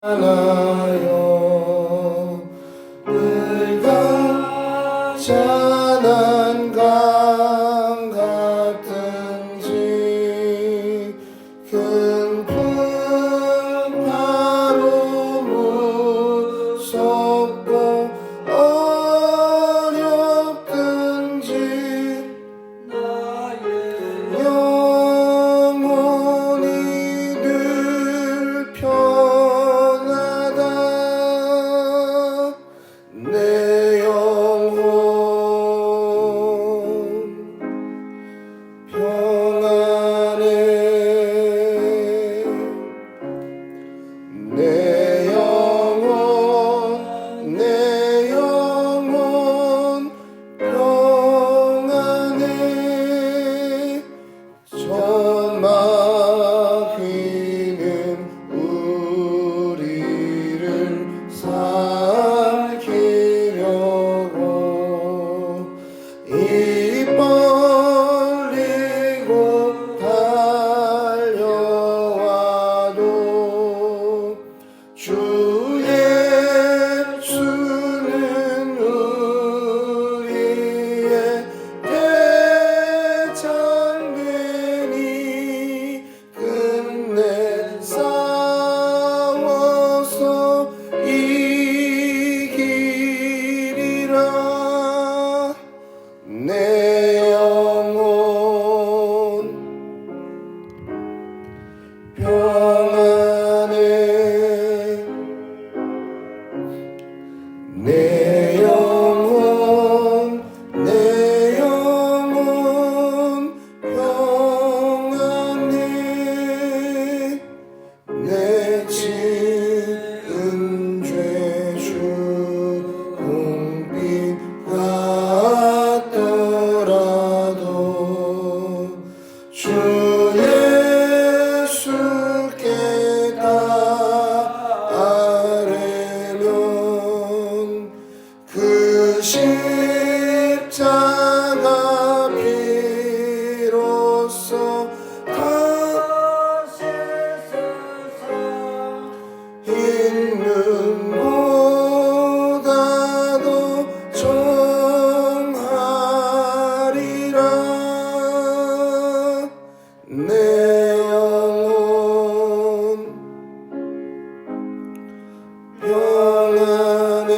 하나요 늙은 찬한 강 같은지 큰 풍파로 무섭고 어렵든지 나의 영혼이 늘 내 영혼 평안해 내 영혼 평안해 저마 휘는 우리를 입 벌리고 달려와도 주 예수는 우리의 대장되니 끝내 싸워서 이기리라 내 영혼 평안해 내 영혼 평안해 내 지은 죄 주 공빛 같더라도 주 예수께 따르면 그 십자가 비로소 다시 있는 보다도 정하리라 내 영혼 평안해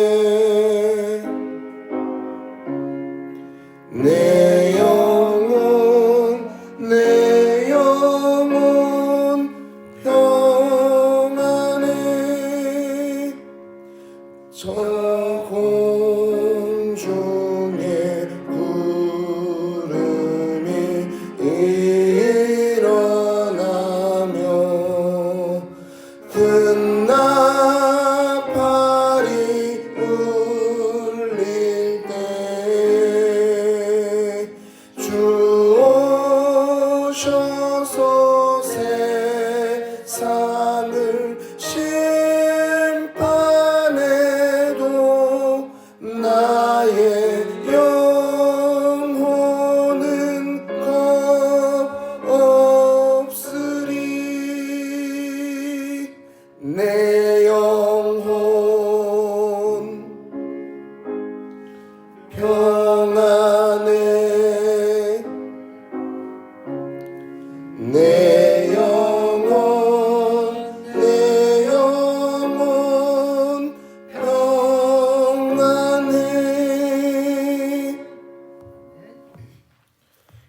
내 영혼 평안해 저 공중에 구름이 일어나며 큰 나팔이 울릴 때 주 오셔서 세상을 심판해도 나의 영혼은 겁 없으리 내 영혼 평안해 내 영혼 평안해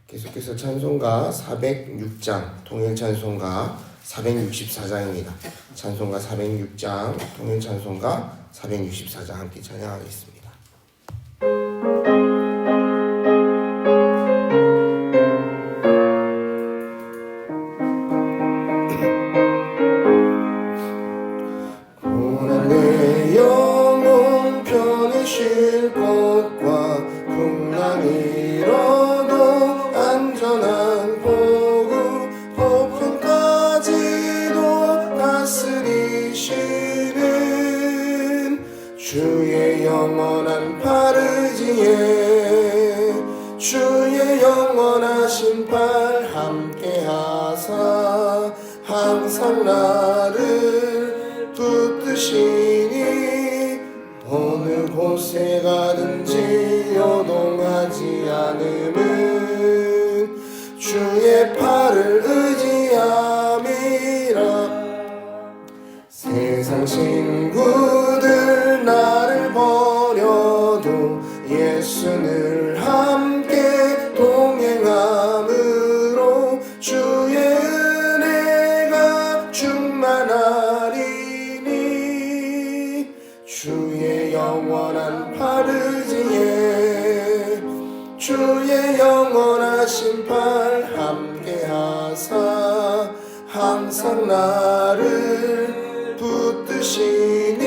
계속해서 찬송가 406장 통일찬송가 464장입니다. 찬송가 406장 통일찬송가 464장 함께 찬양하겠습니다. 내 영혼 편히 쉴 곳과 풍랑이 일어도 안전한 보고 폭풍까지도 다스리시는 주의 영원한 파르지에 주의 영원하신 팔 함께하사 항상 나를 붙드시니 어느 곳에 가든지 요동하지 않음은 주의 팔을 의지함이라. 세상 친구들 나를 버려도 예수를 함께 동행함으로 주의 은혜가 충만하리니 주의 영원한 팔 의지에 주의 영원하신 팔 함께하사 항상 나를 붙드시니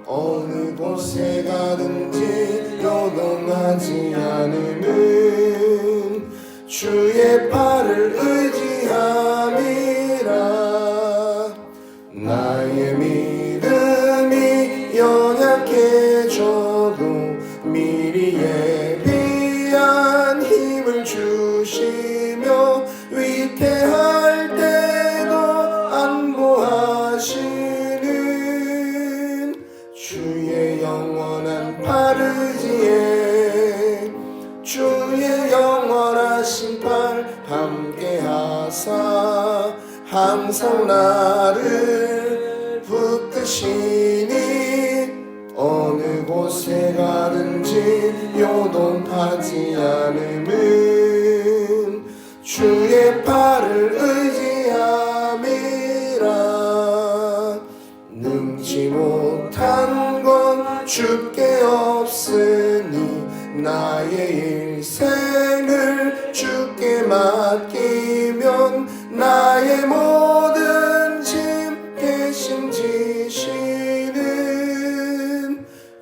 어느 곳에 가든지 요동하지 않음은 주의 팔을 의지함이라. 나의 믿음이 연약해져도 미리 예비한 힘을 주시며 위태할 때도 안보하시는 주의 영원한 팔 의지에 주의 영원하신 팔 함께하사 항상 나를 붙드시니 어느 곳에 가든지 요동하지 않음은 주의 팔을 의지함이라. 능지 못한 건 주께 없으니 나의 일생을 주께 맡기면 나의 모든 짐 대신 지시는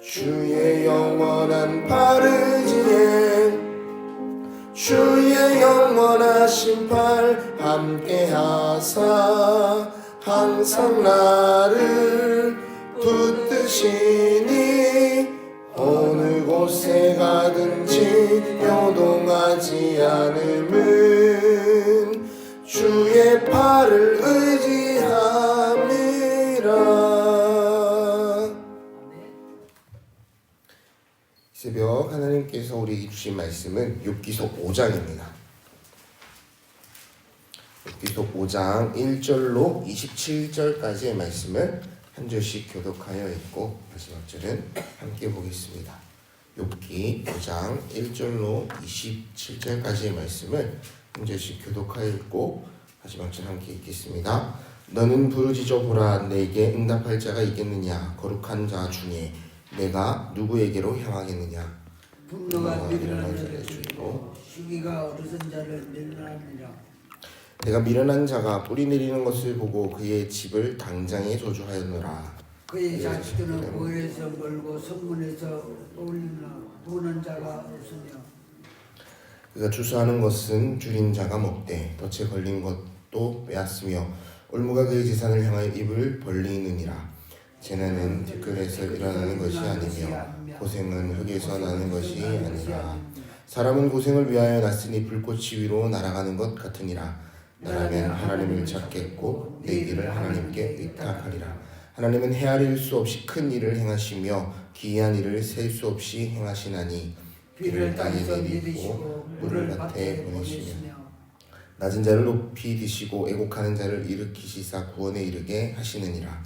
주의 영원한 팔 의지에 주의 영원하신 팔 함께하사 항상 나를 붙드시니 어느 곳에 가든지 요동하지 않음은 주의 팔을 의지함이라. 새벽 하나님께서 우리에게 주신 말씀은 욥기서 5장입니다. 욥기서 5장 1절로 27절까지의 말씀을 한 절씩 교독하여 읽고 마지막 절은 함께 보겠습니다. 욥기 5장 1절로 27절까지의 말씀을 한 절씩 교독하여 읽고 마지막 절 함께 읽겠습니다. 너는 부르짖어 보라. 내게 응답할 자가 있겠느냐. 거룩한 자 중에 내가 누구에게로 향하겠느냐. 분노가 미련한 자를 죽이고 시기가 어르선 자를 멸망하니라. 내가 미련한 자가 뿌리 내리는 것을 보고 그의 집을 당장에 저주하였노라. 그의 자식들은 고을에서 멀고 성문에서 보는 자가 없으며 그가 주수하는 것은 줄인 자가 먹되 덫에 걸린 것도 빼앗으며 올무가 그의 재산을 향하여 입을 벌리느니라. 재난은 티끌에서 일어나는 것이 아니며 고생은 흙에서 나는 것이 아니라. 사람은 고생을 위하여 났으니 불꽃이 위로 날아가는 것 같으니라. 나라면 하나님을 찾겠고 내 길을 하나님께 의탁하리라. 하나님은 헤아릴 수 없이 큰 일을 행하시며 기이한 일을 셀 수 없이 행하시나니 비를 땅에 내리고 물을 밭에 보내시며 낮은 자를 높이 드시고 애곡하는 자를 일으키시사 구원에 이르게 하시느니라.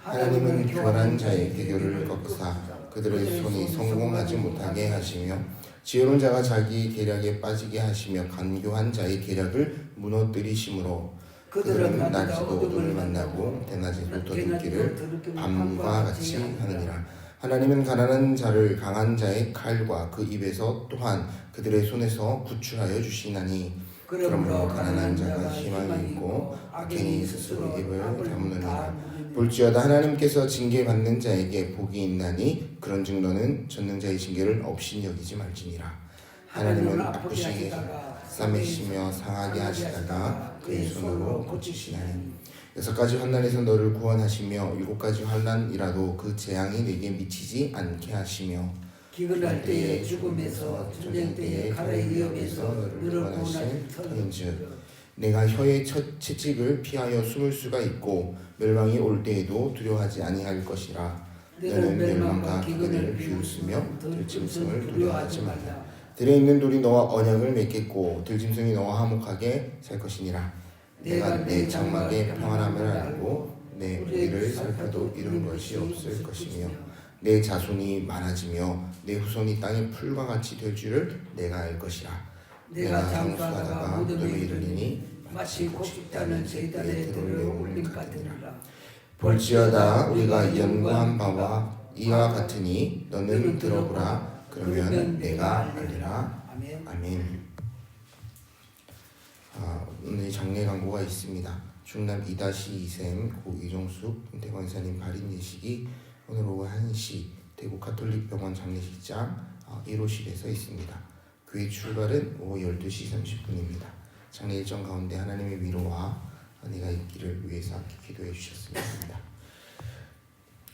하나님은 교활한 자의 대교를 꺾으사 그들의 손이 성공하지 못하게 하시며 지혜로운 자가 자기 계략에 빠지게 하시며 간교한 자의 계략을 무너뜨리심으로 그들은 낮에도 어둠을 만나고 대낮에도 더듬기를 밤과 같이 하느니라. 하나님은 가난한 자를 강한 자의 칼과 그 입에서 또한 그들의 손에서 구출하여 주시나니 그러므로 가난한 자가 희망이 있고 악인이 스스로 입을 다무느니라. 볼지어다 하나님께서 징계받는 자에게 복이 있나니 그런즉 너는 전능자의 징계를 없이 여기지 말지니라. 하나님은 아프시게 싸매시며 상하게 하시다가 그의 손으로 고치시나니 6가지 환난에서 너를 구원하시며 7가지 환난이라도 그 재앙이 네게 미치지 않게 하시며 기근할 때에 죽음에서 전쟁 때에 칼의 위협에서 너를 구원하신 터인즉 내가 혀의 채찍을 피하여 숨을 수가 있고 멸망이 올 때에도 두려워하지 아니할 것이라. 너는 멸망과 기근을 비웃으며 들짐승을 두려워하지 말라. 들에 있는 돌이 너와 언약을 맺겠고 들짐승이 너와 화목하게 살 것이니라. 내가 내 장막에 평안함을 알고 내 우리를 살펴도 이룬 것이 없을 것이며 내 자손이 많아지며 내 후손이 땅의 풀과 같이 될 줄을 내가 알 것이라. 내가 장수하다가 무덤에 이르리니 마치 곡식다는 제단에 들어올림 같으니라. 볼지어다 우리가 연구한 바와 이와 같으니 너는 들어보라. 그러면 내가 알리라. 아멘. 아멘. 오늘 장례 광고가 있습니다. 충남 2-2생 고 이종숙 대권사님 발인 예식이 오늘 오후 1시 대구 가톨릭병원 장례식장 1호실에서 있습니다. 교회 출발은 오후 12시 30분입니다. 장례 일정 가운데 하나님의 위로와 은혜가 있기를 위해서 함께 기도해 주셨으면 합니다.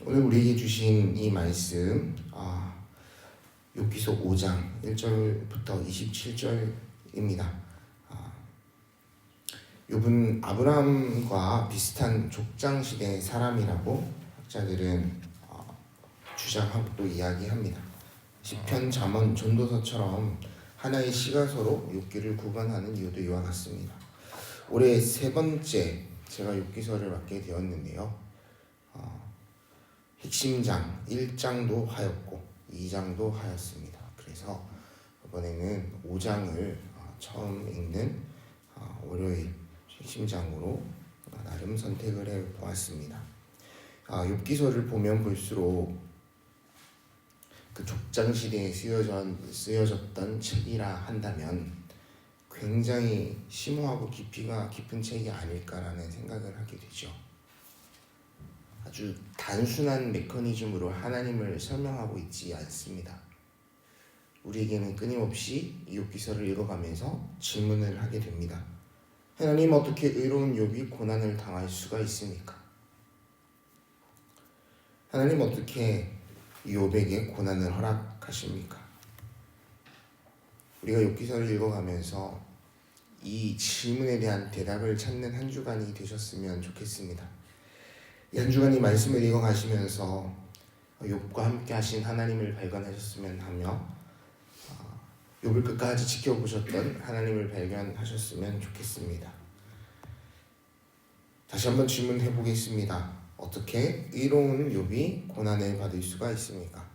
오늘 우리에게 주신 이 말씀 욥기서 5장 1절부터 27절입니다. 욥은 아브라함과 비슷한 족장 시대의 사람이라고 학자들은 주장하고 또 이야기합니다. 시편, 잠언, 전도서처럼 하나의 시가서로 욥기를 구분하는 이유도 이와 같습니다. 올해 세 번째 제가 욥기서를 맡게 되었는데요. 핵심장 1장도 하였고 2장도 하였습니다. 그래서 이번에는 5장을 처음 읽는 월요일 핵심장으로 나름 선택을 해보았습니다. 욥기서를 보면 볼수록 그 족장 시대에 쓰여졌던 책이라 한다면 굉장히 심오하고 깊이가 깊은 책이 아닐까라는 생각을 하게 되죠. 아주 단순한 메커니즘으로 하나님을 설명하고 있지 않습니다. 우리에게는 끊임없이 이 욥기서를 읽어가면서 질문을 하게 됩니다. 하나님, 어떻게 의로운 욥이 고난을 당할 수가 있습니까? 하나님, 어떻게 욥에게 고난을 허락하십니까? 우리가 욥기서를 읽어가면서 이 질문에 대한 대답을 찾는 한 주간이 되셨으면 좋겠습니다. 이 한 주간이 말씀을 읽어가시면서 욥과 함께 하신 하나님을 발견하셨으면 하며 욥을 끝까지 지켜보셨던 하나님을 발견하셨으면 좋겠습니다. 다시 한번 질문해 보겠습니다. 어떻게 의로운 욥이 고난을 받을 수가 있습니까?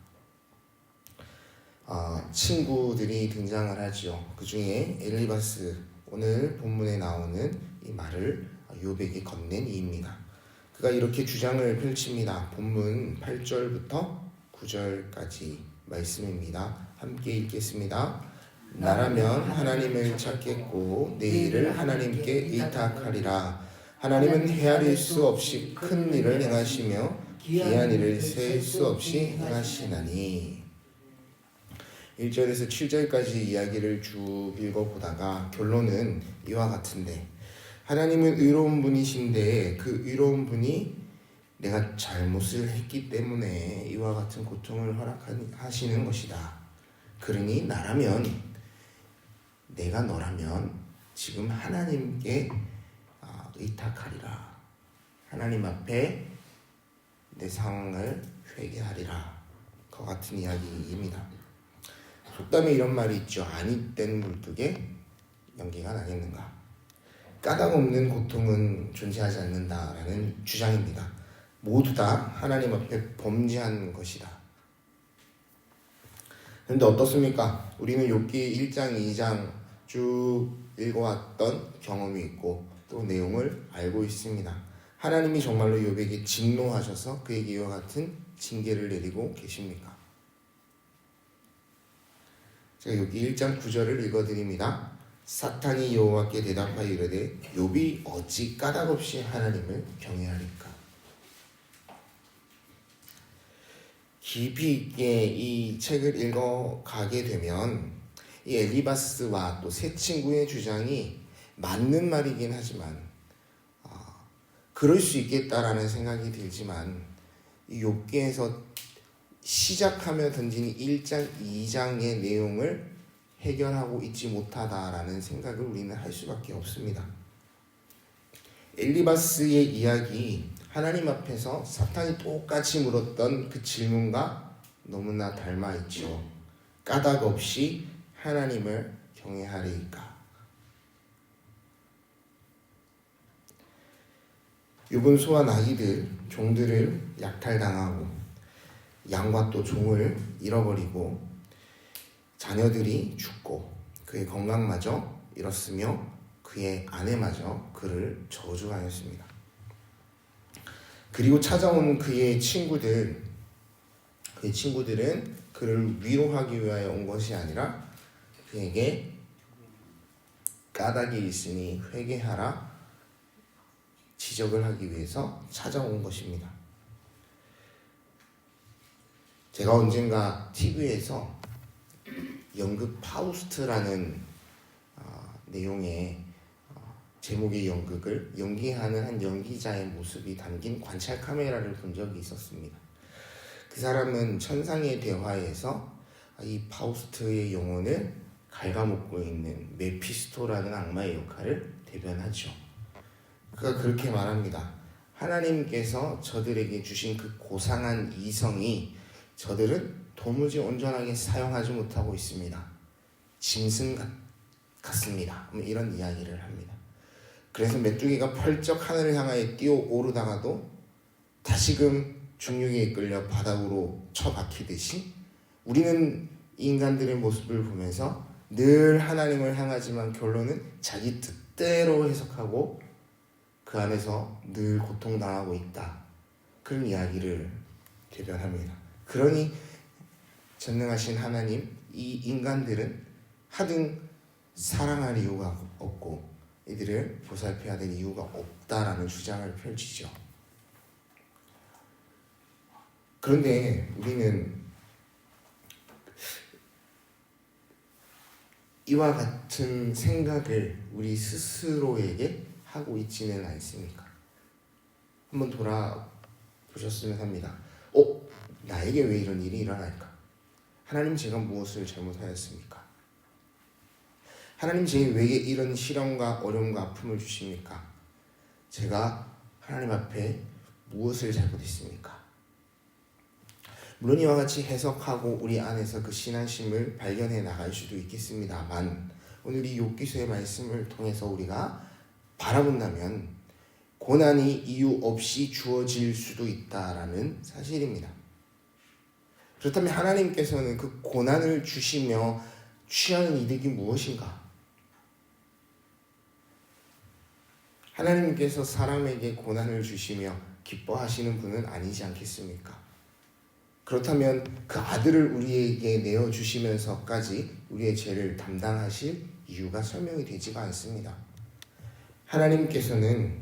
친구들이 등장을 하죠. 그 중에 엘리바스, 오늘 본문에 나오는 이 말을 욥에게 건넨 이입니다. 그가 이렇게 주장을 펼칩니다. 본문 8절부터 9절까지 말씀입니다. 함께 읽겠습니다. 나라면 하나님을 찾겠고 내 일을 하나님께 의탁하리라. 하나님은 헤아릴 수 없이 큰 일을 행하시며 기이한 일을 셀 수 없이 행하시나니. 1절에서 7절까지 이야기를 쭉 읽어보다가 결론은 이와 같은데, 하나님은 의로운 분이신데 그 의로운 분이 내가 잘못을 했기 때문에 이와 같은 고통을 허락하시는 것이다. 그러니 나라면, 내가 너라면 지금 하나님께 의탁하리라. 하나님 앞에 내 상황을 회개하리라. 그 같은 이야기입니다. 속담에 이런 말이 있죠. 아니 땐 굴뚝에 연기가 나겠는가. 까닭 없는 고통은 존재하지 않는다라는 주장입니다. 모두 다 하나님 앞에 범죄한 것이다. 그런데 어떻습니까? 우리는 욥기 1장, 2장 쭉 읽어왔던 경험이 있고 또 내용을 알고 있습니다. 하나님이 정말로 욥에게 진노하셔서 그에게 이와 같은 징계를 내리고 계십니까? 제가 여기 1장 9절을 읽어드립니다. 사탄이 여호와께 대답하여 이르되 욥이 어찌 까닭없이 하나님을 경외하리까. 깊이 있게 이 책을 읽어가게 되면 이 엘리바스와 또 세 친구의 주장이 맞는 말이긴 하지만 그럴 수 있겠다라는 생각이 들지만 이 욥기에서 시작하며 던진 1장, 2장의 내용을 해결하고 있지 못하다라는 생각을 우리는 할 수밖에 없습니다. 엘리바스의 이야기, 하나님 앞에서 사탄이 똑같이 물었던 그 질문과 너무나 닮아 있죠. 까닭 없이 하나님을 경외하리이까. 욥은 소와 나귀들, 종들을 약탈당하고 양과 또 종을 잃어버리고 자녀들이 죽고 그의 건강마저 잃었으며 그의 아내마저 그를 저주하였습니다. 그리고 찾아온 그의 친구들은 그를 위로하기 위하여 온 것이 아니라 그에게 까닭이 있으니 회개하라 지적을 하기 위해서 찾아온 것입니다. 제가 언젠가 TV에서 연극 파우스트라는 내용의 제목의 연극을 연기하는 한 연기자의 모습이 담긴 관찰 카메라를 본 적이 있었습니다. 그 사람은 천상의 대화에서 이 파우스트의 영혼을 갉아먹고 있는 메피스토라는 악마의 역할을 대변하죠. 그가 그렇게 말합니다. 하나님께서 저들에게 주신 그 고상한 이성이 저들은 도무지 온전하게 사용하지 못하고 있습니다. 짐승 같습니다. 이런 이야기를 합니다. 그래서 메뚜기가 펄쩍 하늘을 향하여 뛰어오르다가도 다시금 중력에 이끌려 바닥으로 처박히듯이 우리는 인간들의 모습을 보면서 늘 하나님을 향하지만 결론은 자기 뜻대로 해석하고 그 안에서 늘 고통당하고 있다. 그런 이야기를 대변합니다. 그러니 전능하신 하나님, 이 인간들은 하등 사랑할 이유가 없고 이들을 보살펴야 될 이유가 없다라는 주장을 펼치죠. 그런데 우리는 이와 같은 생각을 우리 스스로에게 하고 있지는 않습니까? 한번 돌아보셨으면 합니다. 나에게 왜 이런 일이 일어날까? 하나님, 제가 무엇을 잘못하였습니까? 하나님, 제게 이런 시련과 어려움과 아픔을 주십니까? 제가 하나님 앞에 무엇을 잘못했습니까? 물론 이와 같이 해석하고 우리 안에서 그 신앙심을 발견해 나갈 수도 있겠습니다만 오늘 이 욥기서의 말씀을 통해서 우리가 바라본다면 고난이 이유 없이 주어질 수도 있다라는 사실입니다. 그렇다면 하나님께서는 그 고난을 주시며 취하는 이득이 무엇인가? 하나님께서 사람에게 고난을 주시며 기뻐하시는 분은 아니지 않겠습니까? 그렇다면 그 아들을 우리에게 내어주시면서까지 우리의 죄를 담당하실 이유가 설명이 되지가 않습니다. 하나님께서는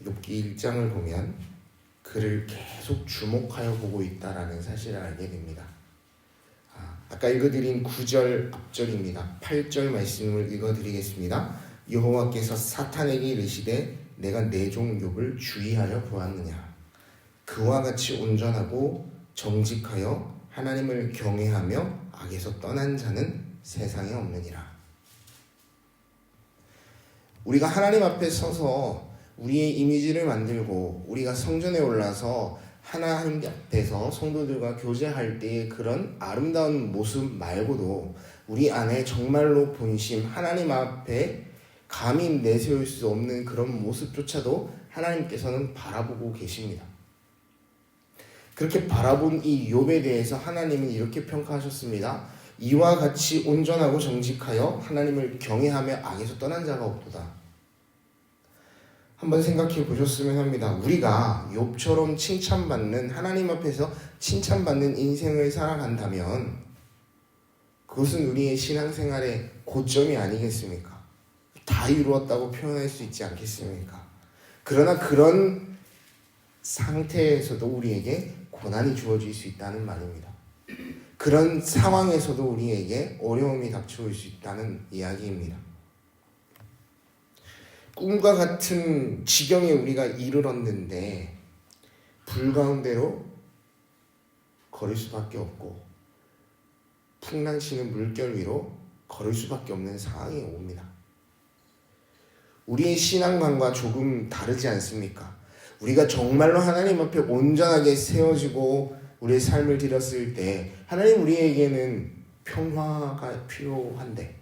욥기 1장을 보면 그를 계속 주목하여 보고 있다라는 사실을 알게 됩니다. 아까 읽어드린 9절 앞절입니다. 8절 말씀을 읽어드리겠습니다. 여호와께서 사탄에게 이르시되 내가 내 종 욥을 주의하여 보았느냐. 그와 같이 온전하고 정직하여 하나님을 경외하며 악에서 떠난 자는 세상에 없느니라. 우리가 하나님 앞에 서서 우리의 이미지를 만들고 우리가 성전에 올라서 하나님 앞에서 성도들과 교제할 때의 그런 아름다운 모습 말고도 우리 안에 정말로 본심 하나님 앞에 감히 내세울 수 없는 그런 모습조차도 하나님께서는 바라보고 계십니다. 그렇게 바라본 이 욥에 대해서 하나님은 이렇게 평가하셨습니다. 이와 같이 온전하고 정직하여 하나님을 경외하며 악에서 떠난 자가 없도다. 한번 생각해 보셨으면 합니다. 우리가 욥처럼 칭찬받는, 하나님 앞에서 칭찬받는 인생을 살아간다면 그것은 우리의 신앙생활의 고점이 아니겠습니까? 다 이루었다고 표현할 수 있지 않겠습니까? 그러나 그런 상태에서도 우리에게 고난이 주어질 수 있다는 말입니다. 그런 상황에서도 우리에게 어려움이 닥쳐올 수 있다는 이야기입니다. 꿈과 같은 지경에 우리가 이르렀는데 불 가운데로 걸을 수밖에 없고 풍랑치는 물결 위로 걸을 수밖에 없는 상황이 옵니다. 우리의 신앙관과 조금 다르지 않습니까? 우리가 정말로 하나님 앞에 온전하게 세워지고 우리의 삶을 드렸을 때 하나님 우리에게는 평화가 필요한데,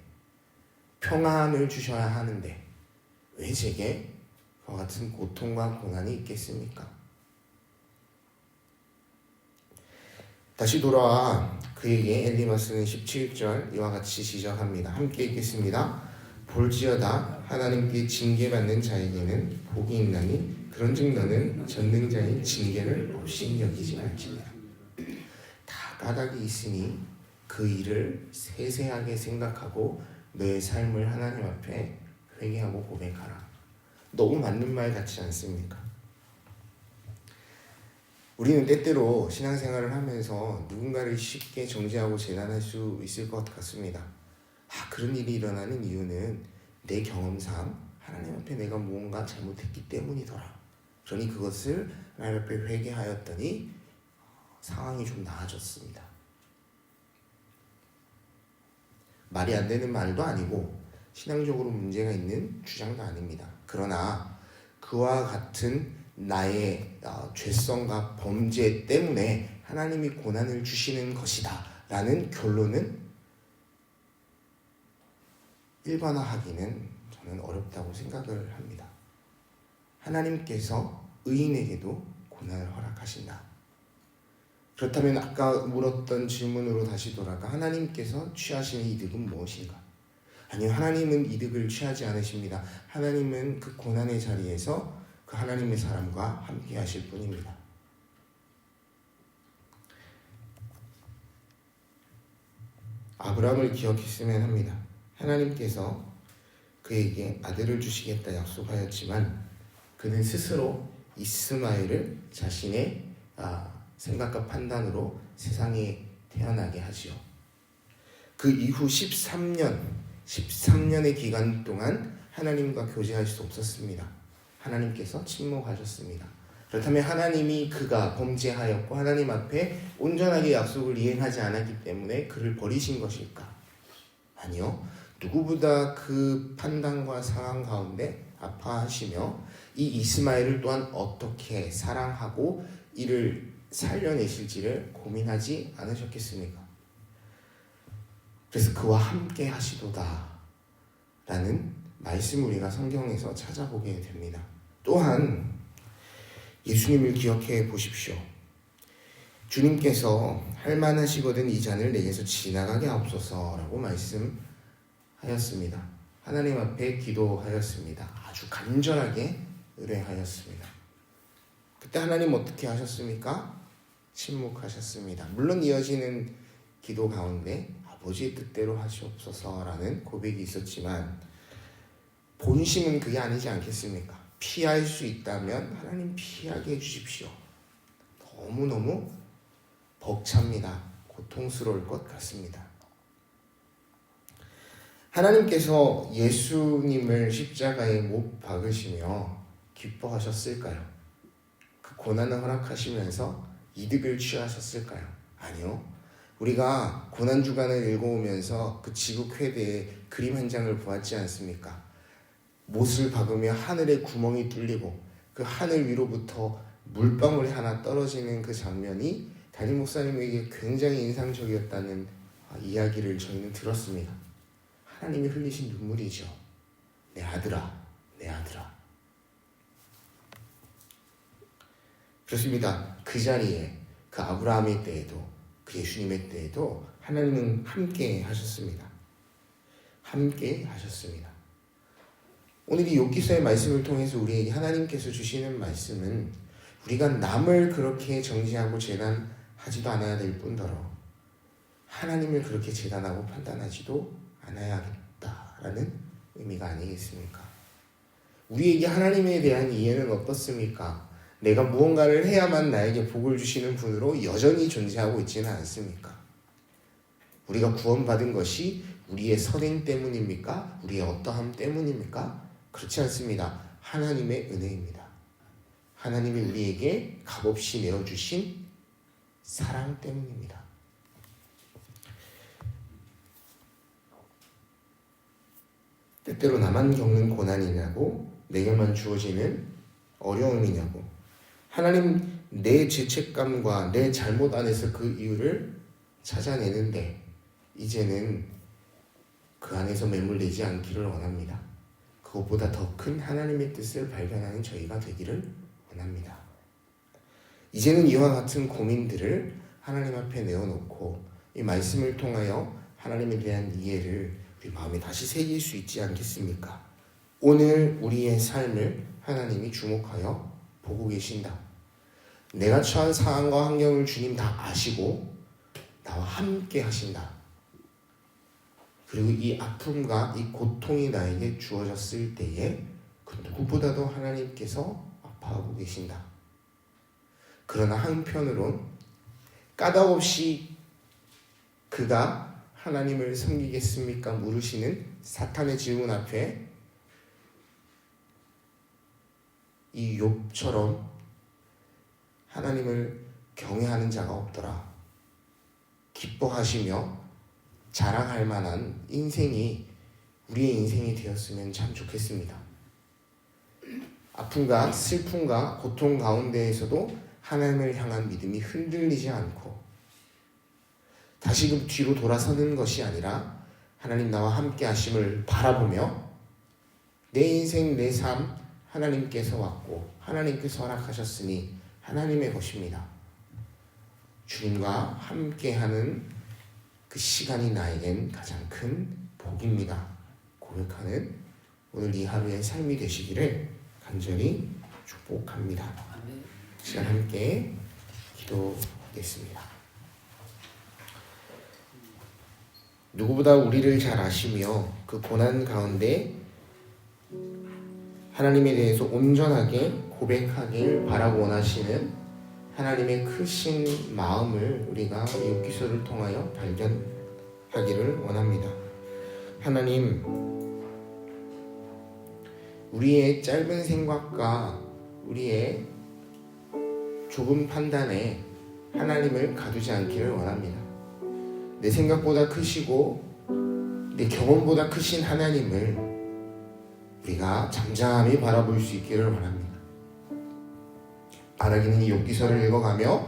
평안을 주셔야 하는데 왜 제게 그와 같은 고통과 고난이 있겠습니까? 다시 돌아와 그에게 엘리마스는 17절 이와 같이 지적합니다. 함께 읽겠습니다. 볼지어다 하나님께 징계받는 자에게는 복이 있나니 그런즉 너는 전능자의 징계를 없이 여기지 말지니라. 다 까닭이 있으니 그 일을 세세하게 생각하고 너의 삶을 하나님 앞에 회개하고 고백하라. 너무 맞는 말 같지 않습니까? 우리는 때때로 신앙생활을 하면서 누군가를 쉽게 정죄하고 재단할 수 있을 것 같습니다. 그런 일이 일어나는 이유는 내 경험상 하나님 앞에 내가 무언가 잘못했기 때문이더라. 그러니 그것을 하나님 앞에 회개하였더니 상황이 좀 나아졌습니다. 말이 안 되는 말도 아니고 신앙적으로 문제가 있는 주장도 아닙니다. 그러나 그와 같은 나의 죄성과 범죄 때문에 하나님이 고난을 주시는 것이다 라는 결론은 일반화하기는 저는 어렵다고 생각을 합니다. 하나님께서 의인에게도 고난을 허락하신다. 그렇다면 아까 물었던 질문으로 다시 돌아가 하나님께서 취하시는 이득은 무엇인가? 아니요, 하나님은 이득을 취하지 않으십니다. 하나님은 그 고난의 자리에서 그 하나님의 사람과 함께 하실 뿐입니다. 아브라함을 기억했으면 합니다. 하나님께서 그에게 아들을 주시겠다 약속하였지만 그는 스스로 이스마엘을 자신의 생각과 판단으로 세상에 태어나게 하지요. 그 이후 13년의 기간 동안 하나님과 교제할 수 없었습니다. 하나님께서 침묵하셨습니다. 그렇다면 하나님이 그가 범죄하였고 하나님 앞에 온전하게 약속을 이행하지 않았기 때문에 그를 버리신 것일까? 아니요. 누구보다 그 판단과 상황 가운데 아파하시며 이 이스마엘을 또한 어떻게 사랑하고 이를 살려내실지를 고민하지 않으셨겠습니까? 그래서 그와 함께 하시도다 라는 말씀을 우리가 성경에서 찾아보게 됩니다. 또한 예수님을 기억해 보십시오. 주님께서 할만하시거든 이 잔을 내게서 지나가게 하옵소서라고 말씀하였습니다. 하나님 앞에 기도하였습니다. 아주 간절하게 의뢰하였습니다. 그때 하나님 어떻게 하셨습니까? 침묵하셨습니다. 물론 이어지는 기도 가운데 아버지의 뜻대로 하시옵소서라는 고백이 있었지만 본심은 그게 아니지 않겠습니까? 피할 수 있다면 하나님 피하게 해주십시오. 너무너무 벅찹니다. 고통스러울 것 같습니다. 하나님께서 예수님을 십자가에 못 박으시며 기뻐하셨을까요? 그 고난을 허락하시면서 이득을 취하셨을까요? 아니요. 우리가 고난주간을 읽어오면서 그 지국회대의 그림 한 장을 보았지 않습니까? 못을 박으며 하늘에 구멍이 뚫리고 그 하늘 위로부터 물방울이 하나 떨어지는 그 장면이 담임 목사님에게 굉장히 인상적이었다는 이야기를 저희는 들었습니다. 하나님이 흘리신 눈물이죠. 내 아들아, 내 아들아. 그렇습니다. 그 자리에 그 아브라함의 때에도 그 예수님의 때에도 하나님은 함께 하셨습니다. 함께 하셨습니다. 오늘 이 욥기서의 말씀을 통해서 우리에게 하나님께서 주시는 말씀은 우리가 남을 그렇게 정죄하고 재단하지도 않아야 될 뿐더러 하나님을 그렇게 재단하고 판단하지도 않아야겠다라는 의미가 아니겠습니까? 우리에게 하나님에 대한 이해는 어떻습니까? 내가 무언가를 해야만 나에게 복을 주시는 분으로 여전히 존재하고 있지는 않습니까? 우리가 구원받은 것이 우리의 선행 때문입니까? 우리의 어떠함 때문입니까? 그렇지 않습니다. 하나님의 은혜입니다. 하나님이 우리에게 값없이 내어주신 사랑 때문입니다. 때때로 나만 겪는 고난이냐고, 내게만 주어지는 어려움이냐고, 하나님 내 죄책감과 내 잘못 안에서 그 이유를 찾아내는데 이제는 그 안에서 매몰되지 않기를 원합니다. 그것보다 더 큰 하나님의 뜻을 발견하는 저희가 되기를 원합니다. 이제는 이와 같은 고민들을 하나님 앞에 내어놓고 이 말씀을 통하여 하나님에 대한 이해를 우리 마음에 다시 새길 수 있지 않겠습니까? 오늘 우리의 삶을 하나님이 주목하여 보고 계신다. 내가 처한 상황과 환경을 주님 다 아시고 나와 함께 하신다. 그리고 이 아픔과 이 고통이 나에게 주어졌을 때에 그 누구보다도 하나님께서 아파하고 계신다. 그러나 한편으론 까닭없이 그가 하나님을 섬기겠습니까? 물으시는 사탄의 질문 앞에 이 욥처럼 하나님을 경외하는 자가 없더라. 기뻐하시며 자랑할 만한 인생이 우리의 인생이 되었으면 참 좋겠습니다. 아픔과 슬픔과 고통 가운데에서도 하나님을 향한 믿음이 흔들리지 않고 다시금 뒤로 돌아서는 것이 아니라 하나님 나와 함께 하심을 바라보며 내 인생 내 삶 하나님께서 왔고 하나님께서 허락하셨으니 하나님의 것입니다. 주님과 함께하는 그 시간이 나에겐 가장 큰 복입니다. 고백하는 오늘 이 하루의 삶이 되시기를 간절히 축복합니다. 시간 함께 기도하겠습니다. 누구보다 우리를 잘 아시며 그 고난 가운데 하나님에 대해서 온전하게 고백하길 바라고 원하시는 하나님의 크신 마음을 우리가 욥기서를 통하여 발견하기를 원합니다. 하나님, 우리의 짧은 생각과 우리의 좁은 판단에 하나님을 가두지 않기를 원합니다. 내 생각보다 크시고 내 경험보다 크신 하나님을 우리가 잠잠히 바라볼 수 있기를 원합니다. 바라기는 이 욥기서를 읽어가며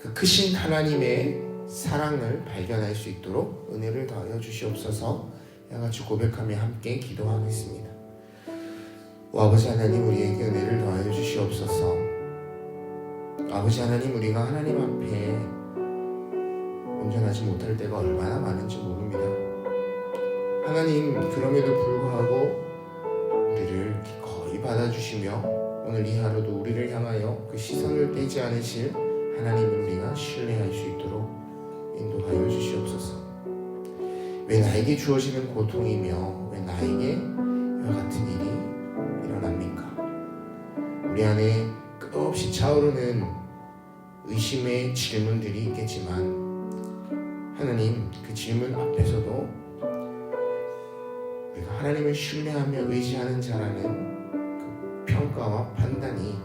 그 크신 하나님의 사랑을 발견할 수 있도록 은혜를 더하여 주시옵소서. 양같이 고백하며 함께 기도하겠습니다. 오 아버지 하나님, 우리에게 은혜를 더하여 주시옵소서. 아버지 하나님, 우리가 하나님 앞에 온전하지 못할 때가 얼마나 많은지 모릅니다. 하나님, 그럼에도 불구하고 우리를 기꺼이 받아주시며 오늘 이 하루도 우리를 향하여 그 시선을 떼지 않으실 하나님을 우리가 신뢰할 수 있도록 인도하여 주시옵소서. 왜 나에게 주어지는 고통이며 왜 나에게 이와 같은 일이 일어납니까? 우리 안에 끝없이 차오르는 의심의 질문들이 있겠지만 하나님, 그 질문 앞에서도 우리가 하나님을 신뢰하며 의지하는 자라는 그 평가와 판단이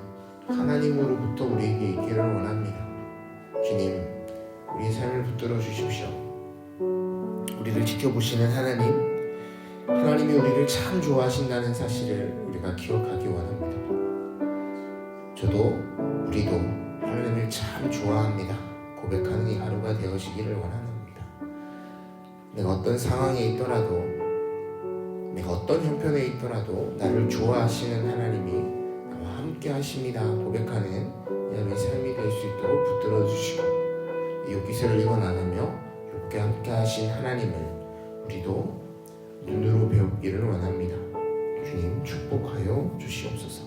하나님으로부터 우리에게 있기를 원합니다. 주님, 우리의 삶을 붙들어 주십시오. 우리를 지켜보시는 하나님이 우리를 참 좋아하신다는 사실을 우리가 기억하기 원합니다. 저도 우리도 하나님을 참 좋아합니다. 고백하는 이 하루가 되어지기를 원합니다. 내가 어떤 상황에 있더라도, 내가 어떤 형편에 있더라도 나를 좋아하시는 하나님이 나와 함께 하십니다. 고백하는 여러분의 삶이 될 수 있도록 붙들어 주시고 이 욥기서를 읽어 나가며 욥과 함께 하신 하나님을 우리도 눈으로 배우기를 원합니다. 주님 축복하여 주시옵소서.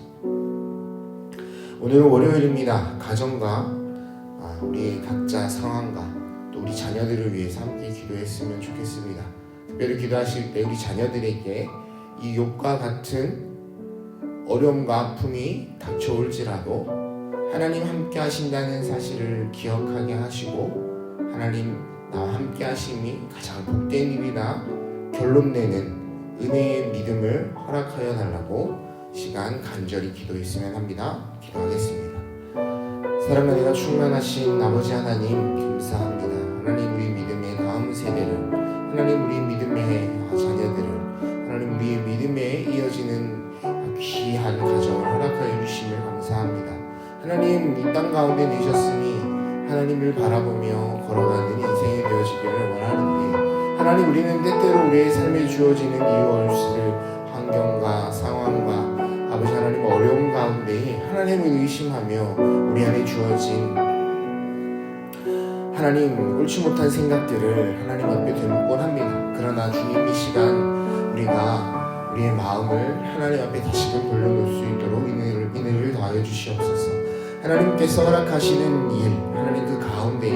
오늘은 월요일입니다. 가정과 우리의 각자 상황과 또 우리 자녀들을 위해서 함께 기도했으면 좋겠습니다. 특별히 기도하실 때 우리 자녀들에게 이 욥과 같은 어려움과 아픔이 닥쳐올지라도 하나님 함께 하신다는 사실을 기억하게 하시고 하나님 나와 함께 하심이 가장 복된 일이다 결론 내는 은혜의 믿음을 허락하여 달라고 시간 간절히 기도했으면 합니다. 기도하겠습니다. 사랑하니가 충만하신 아버지 하나님, 감사합니다. 하나님, 우리 믿음의 다음 세대를, 하나님 우리 믿음의 자녀들을, 하나님 우리의 믿음의 이어지는 귀한 가정을 허락하여 주심을 감사합니다. 하나님, 이 땅 가운데 내셨으니 하나님을 바라보며 걸어가는 인생이 되어지기를 원하는데, 하나님, 우리는 때때로 우리의 삶에 주어지는 이유 없을 환경과 상황과 아버지 하나님 어려움 가운데 하나님을 의심하며 우리 안에 주어진 하나님 옳지 못한 생각들을 하나님 앞에 되묻곤 합니다. 그러나 주님, 이 시간 우리가 우리의 마음을 하나님 앞에 다시금 돌려놓을 수 있도록 인을 더하여 주시옵소서. 하나님께서 허락하시는 일, 하나님 그 가운데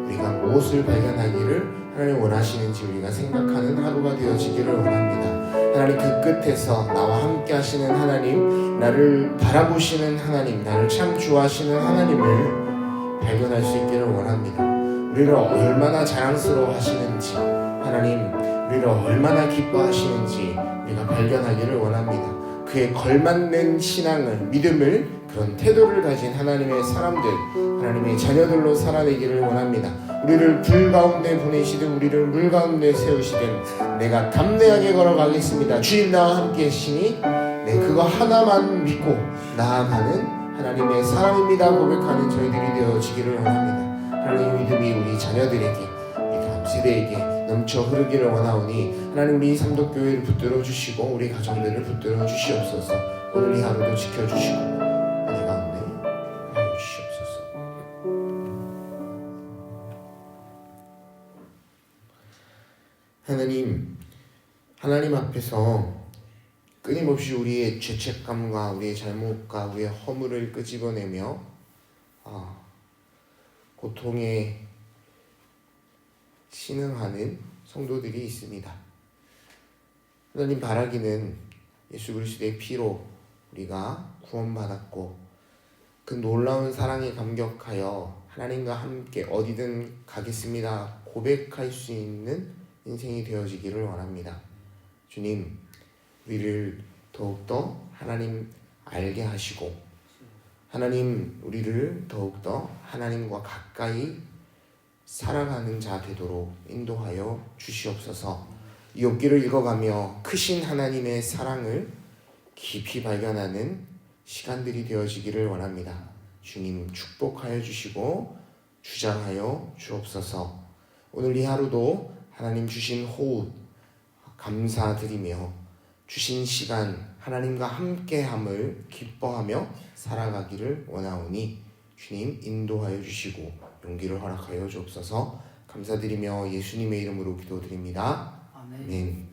우리가 무엇을 발견하기를 하나님 원하시는지 우리가 생각하는 하루가 되어지기를 원합니다. 하나님, 그 끝에서 나와 함께 하시는 하나님, 나를 바라보시는 하나님, 나를 참 좋아하시는 하나님을 발견할 수 있기를 원합니다. 우리를 얼마나 자랑스러워 하시는지, 하나님 우리를 얼마나 기뻐하시는지 우리가 발견하기를 원합니다. 그에 걸맞는 신앙을, 믿음을, 그런 태도를 가진 하나님의 사람들, 하나님의 자녀들로 살아내기를 원합니다. 우리를 불 가운데 보내시든 우리를 물 가운데 세우시든 내가 담대하게 걸어가겠습니다. 주님 나와 함께 하시니 그거 하나만 믿고 나아가는 하나님의 사람입니다 고백하는 저희들이 되어지기를 원합니다. 하나님의 믿음이 우리 자녀들에게, 우리 다음 세대에게 넘쳐 흐르기를 원하오니 하나님, 우리 삼덕교회를 붙들어 주시고 우리 가정들을 붙들어 주시옵소서. 오늘 이 하루도 지켜주시고 은혜 가운데 하여 주시옵소서. 하나님 앞에서 끊임없이 우리의 죄책감과 우리의 잘못과 우리의 허물을 끄집어내며 고통에 신음하는 성도들이 있습니다. 하나님, 바라기는 예수 그리스도의 피로 우리가 구원받았고 그 놀라운 사랑에 감격하여 하나님과 함께 어디든 가겠습니다 고백할 수 있는 인생이 되어지기를 원합니다. 주님, 우리를 더욱더 하나님 알게 하시고 하나님, 우리를 더욱더 하나님과 가까이 살아가는 자 되도록 인도하여 주시옵소서. 욥기를 읽어가며 크신 하나님의 사랑을 깊이 발견하는 시간들이 되어지기를 원합니다. 주님, 축복하여 주시고 주장하여 주옵소서. 오늘 이 하루도 하나님 주신 호흡 감사드리며 주신 시간 하나님과 함께함을 기뻐하며 살아가기를 원하오니 주님 인도하여 주시고 용기를 허락하여 주옵소서. 감사드리며 예수님의 이름으로 기도드립니다. 아멘. 아멘.